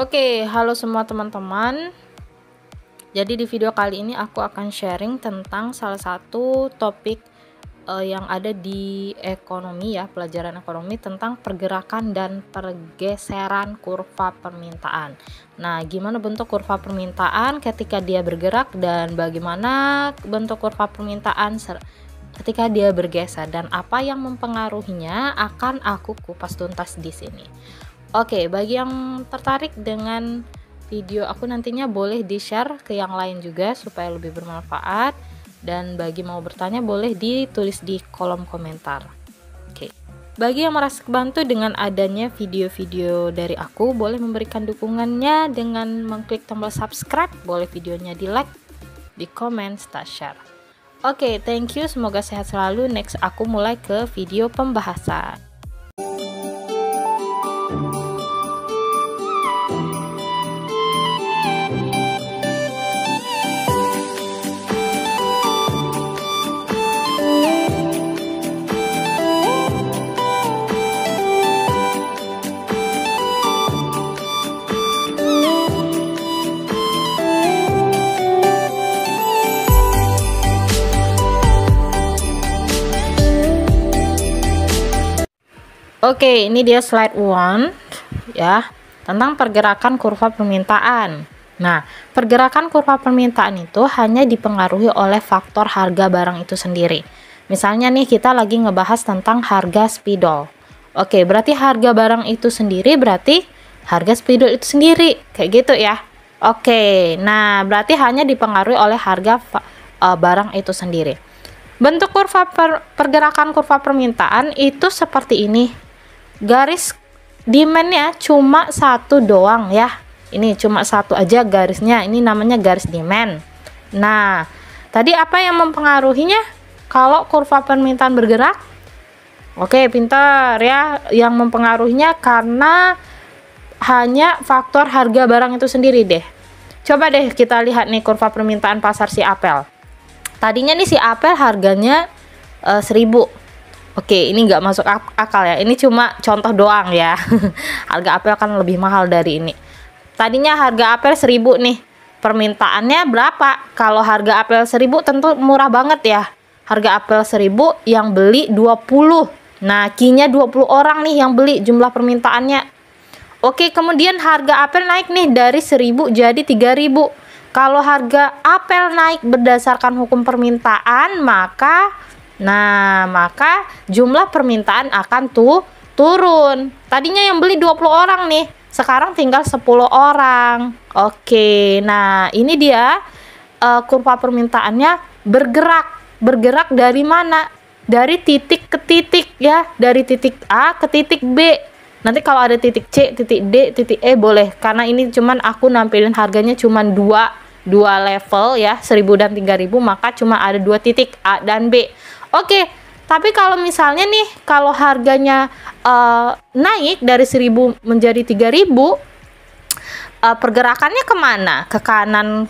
Oke, halo semua teman-teman. Jadi di video kali ini aku akan sharing tentang salah satu topik yang ada di ekonomi ya, pelajaran ekonomi tentang pergerakan dan pergeseran kurva permintaan. Nah, gimana bentuk kurva permintaan ketika dia bergerak dan bagaimana bentuk kurva permintaan ketika dia bergeser dan apa yang mempengaruhinya akan aku kupas tuntas di sini. Oke, bagi yang tertarik dengan video aku nantinya boleh di-share ke yang lain juga supaya lebih bermanfaat, dan bagi mau bertanya boleh ditulis di kolom komentar. Oke. Bagi yang merasa kebantu dengan adanya video-video dari aku, boleh memberikan dukungannya dengan mengklik tombol subscribe, boleh videonya di-like, di komen, serta share. Oke, thank you, semoga sehat selalu. Next aku mulai ke video pembahasan. Oke, ini dia slide 1 ya, tentang pergerakan kurva permintaan. Nah, pergerakan kurva permintaan itu hanya dipengaruhi oleh faktor harga barang itu sendiri. Misalnya nih, kita lagi ngebahas tentang harga spidol. Oke, berarti harga barang itu sendiri berarti harga spidol itu sendiri, kayak gitu ya. Oke, nah berarti hanya dipengaruhi oleh harga barang itu sendiri. Bentuk kurva pergerakan kurva permintaan itu seperti ini. Garis demand-nya cuma satu doang ya. Ini cuma satu aja garisnya. Ini namanya garis demand. Nah, tadi apa yang mempengaruhinya kalau kurva permintaan bergerak? Oke, pintar ya. Yang mempengaruhinya karena hanya faktor harga barang itu sendiri deh. Coba deh kita lihat nih kurva permintaan pasar si apel. Tadinya nih si apel harganya 1000. Oke, ini nggak masuk akal ya. Ini cuma contoh doang ya. Harga apel kan lebih mahal dari ini. Tadinya harga apel 1000 nih. Permintaannya berapa? Kalau harga apel 1000 tentu murah banget ya. Harga apel 1000 yang beli 20. Nah, key-nya 20 orang nih yang beli, jumlah permintaannya. Oke, kemudian harga apel naik nih dari 1000 jadi 3000. Kalau harga apel naik berdasarkan hukum permintaan, maka jumlah permintaan akan turun. Tadinya yang beli 20 orang nih, sekarang tinggal 10 orang. Oke, nah ini dia kurva permintaannya bergerak dari mana? Dari titik ke titik ya, dari titik A ke titik B. Nanti kalau ada titik C, titik D, titik E boleh, karena ini cuman aku nampilin harganya cuman dua level ya, 1000 dan 3000, maka cuma ada 2 titik A dan B. Oke, tapi kalau misalnya nih, kalau harganya naik dari 1000 menjadi 3000, pergerakannya kemana? Ke kanan,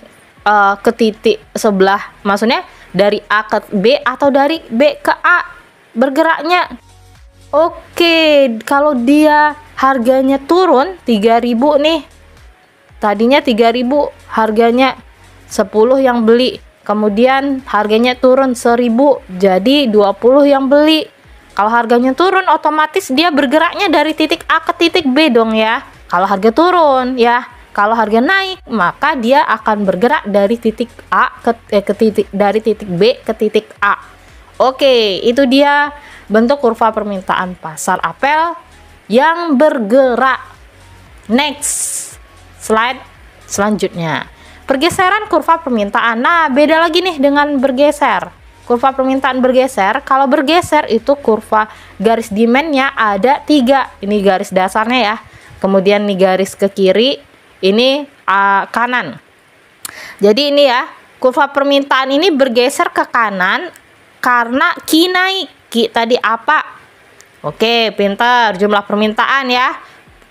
ke titik sebelah, maksudnya dari A ke B atau dari B ke A bergeraknya. Oke, kalau dia harganya turun 3000 nih, tadinya 3000 harganya 10 yang beli, kemudian harganya turun 1000 jadi 20 yang beli. Kalau harganya turun otomatis dia bergeraknya dari titik A ke titik B dong ya, kalau harga turun ya. Kalau harga naik maka dia akan bergerak dari titik A dari titik B ke titik A. Oke, itu dia bentuk kurva permintaan pasar apel yang bergerak. Next slide selanjutnya, pergeseran kurva permintaan. Nah, beda lagi nih dengan bergeser. Kurva permintaan bergeser, kalau bergeser itu kurva garis demand-nya ada 3. Ini garis dasarnya ya. Kemudian nih garis ke kiri, ini kanan. Jadi ini ya, kurva permintaan ini bergeser ke kanan karena Q naik. Q tadi apa? Oke, pintar, jumlah permintaan ya.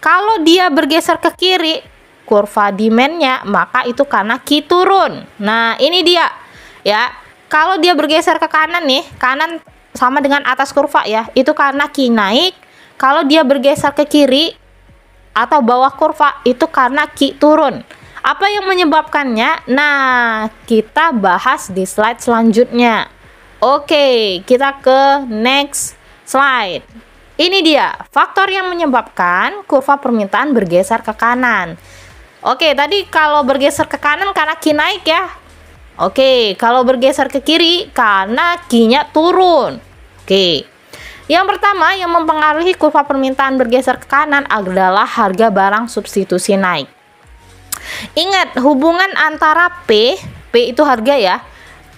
Kalau dia bergeser ke kiri, kurva demand-nya, maka itu karena Q turun. Nah, ini dia ya. Kalau dia bergeser ke kanan nih, kanan sama dengan atas kurva ya, itu karena Q naik. Kalau dia bergeser ke kiri, atau bawah kurva itu karena Q turun. Apa yang menyebabkannya? Nah, kita bahas di slide selanjutnya. Oke, kita ke next slide. Ini dia faktor yang menyebabkan kurva permintaan bergeser ke kanan. Oke, tadi kalau bergeser ke kanan karena Q naik ya. Oke, kalau bergeser ke kiri karena Q-nya turun. Oke. Yang pertama yang mempengaruhi kurva permintaan bergeser ke kanan adalah harga barang substitusi naik. Ingat, hubungan antara P itu harga ya,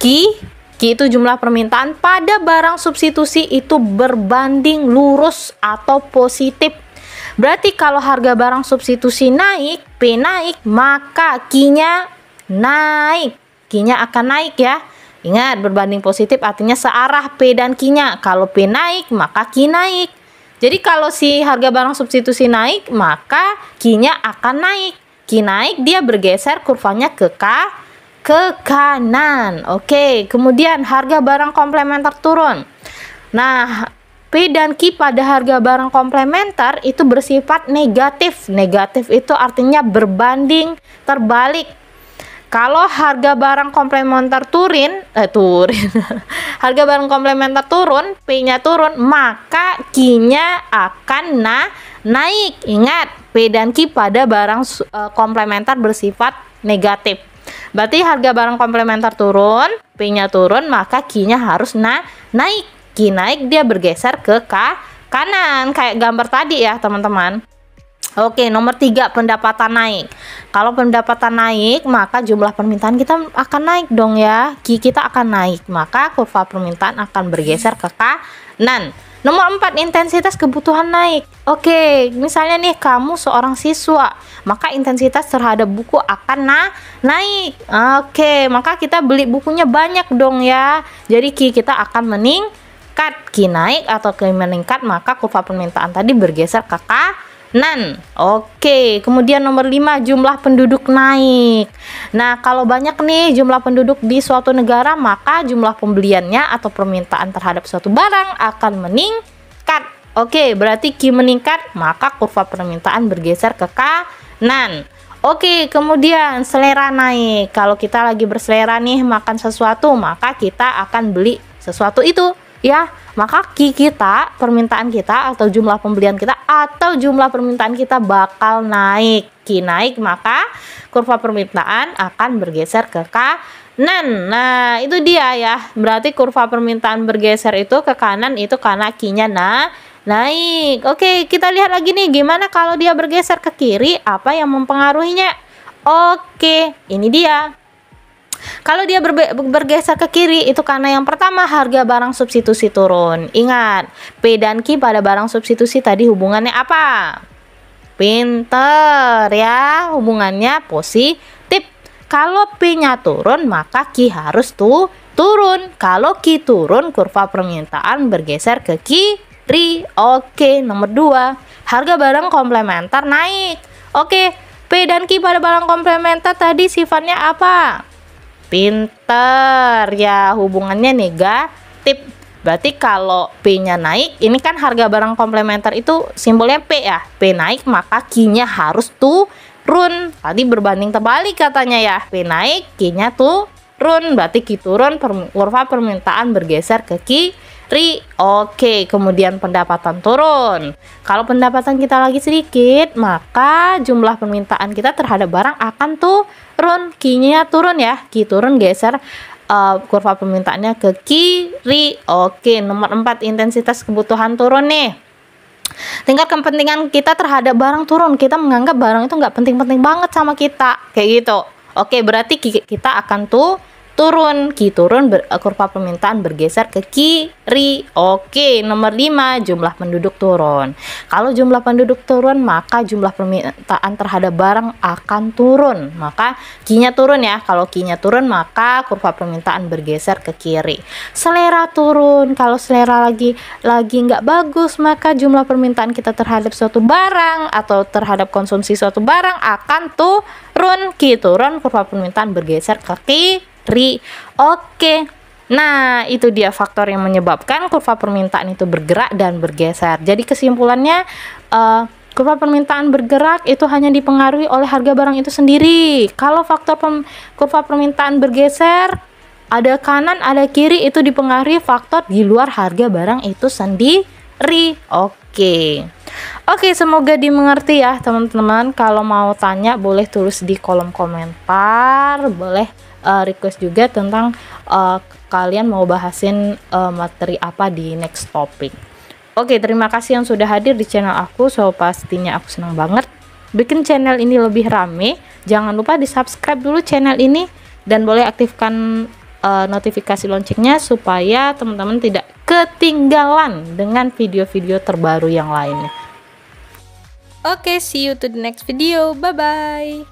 Q itu jumlah permintaan pada barang substitusi itu berbanding lurus atau positif. Berarti kalau harga barang substitusi naik, P naik, maka Q-nya naik. Q-nya akan naik ya. Ingat, berbanding positif artinya searah P dan Q-nya. Kalau P naik, maka Q naik. Jadi kalau si harga barang substitusi naik, maka Q-nya akan naik. Q naik, dia bergeser kurvanya ke kanan. Oke, kemudian harga barang komplementer turun. Nah, P dan Q pada harga barang komplementer itu bersifat negatif. Negatif itu artinya berbanding terbalik. Kalau harga barang komplementer harga barang komplementer turun, P-nya turun, maka Q-nya akan naik. Ingat, P dan Q pada barang komplementer bersifat negatif. Berarti harga barang komplementer turun, P-nya turun, maka Q-nya harus naik. Q naik, dia bergeser ke kanan, kayak gambar tadi ya teman-teman. Oke, nomor 3, pendapatan naik. Kalau pendapatan naik, maka jumlah permintaan kita akan naik dong ya. Q kita akan naik, maka kurva permintaan akan bergeser ke kanan. Nomor 4, intensitas kebutuhan naik. Oke, misalnya nih kamu seorang siswa, maka intensitas terhadap buku akan naik. Oke, maka kita beli bukunya banyak dong ya. Jadi Q kita akan meningkat. Q naik atau Q meningkat, maka kurva permintaan tadi bergeser ke kanan. Oke, kemudian nomor 5, jumlah penduduk naik. Nah, kalau banyak nih jumlah penduduk di suatu negara, maka jumlah pembeliannya atau permintaan terhadap suatu barang akan meningkat. Oke, berarti Q meningkat, maka kurva permintaan bergeser ke kanan. Oke, kemudian selera naik. Kalau kita lagi berselera nih makan sesuatu, maka kita akan beli sesuatu itu ya. Maka Q kita, permintaan kita atau jumlah pembelian kita atau jumlah permintaan kita bakal naik. Q naik, maka kurva permintaan akan bergeser ke kanan. Nah, itu dia ya. Berarti kurva permintaan bergeser itu ke kanan itu karena Q-nya naik. Oke, kita lihat lagi nih gimana kalau dia bergeser ke kiri, apa yang mempengaruhinya. Oke, ini dia. Kalau dia bergeser ke kiri itu karena yang pertama harga barang substitusi turun. Ingat, P dan Q pada barang substitusi tadi hubungannya apa? Pinter ya, hubungannya positif. Kalau P-nya turun, maka Q harus turun. Kalau Q turun, kurva permintaan bergeser ke kiri. Oke, nomor 2, harga barang komplementer naik. Oke, P dan Q pada barang komplementer tadi sifatnya apa? Pinter ya, hubungannya negatif. Berarti kalau P-nya naik, ini kan harga barang komplementer itu simbolnya P ya. P naik, maka Q-nya harus turun. Tadi berbanding terbalik katanya ya. P naik, Q-nya turun. Berarti Q turun, kurva permintaan bergeser ke kiri. Oke, kemudian pendapatan turun. Kalau pendapatan kita lagi sedikit, maka jumlah permintaan kita terhadap barang akan turun. Q-nya turun ya. Q turun, geser kurva permintaannya ke kiri. Oke, nomor 4, intensitas kebutuhan turun nih. Tingkat kepentingan kita terhadap barang turun. Kita menganggap barang itu nggak penting-penting banget sama kita, kayak gitu. Oke, berarti kita akan turun. Q turun, kurva permintaan bergeser ke kiri. Oke, nomor 5, jumlah penduduk turun. Kalau jumlah penduduk turun, maka jumlah permintaan terhadap barang akan turun. Maka Q-nya turun ya. Kalau Q-nya turun, maka kurva permintaan bergeser ke kiri. Selera turun. Kalau selera lagi nggak bagus, maka jumlah permintaan kita terhadap suatu barang atau terhadap konsumsi suatu barang akan turun. Q turun, kurva permintaan bergeser ke kiri. Oke, nah itu dia faktor yang menyebabkan kurva permintaan itu bergerak dan bergeser. Jadi kesimpulannya Kurva permintaan bergerak itu hanya dipengaruhi oleh harga barang itu sendiri. Kalau faktor kurva permintaan bergeser, ada kanan, ada kiri, itu dipengaruhi faktor di luar harga barang itu sendiri. Oke, semoga dimengerti ya teman-teman. Kalau mau tanya boleh tulis di kolom komentar, boleh request juga tentang kalian mau bahasin materi apa di next topic. Oke, terima kasih yang sudah hadir di channel aku. So pastinya aku senang banget bikin channel ini lebih rame. Jangan lupa di subscribe dulu channel ini dan boleh aktifkan notifikasi loncengnya supaya teman-teman tidak ketinggalan dengan video-video terbaru yang lainnya. Oke, see you to the next video. Bye bye.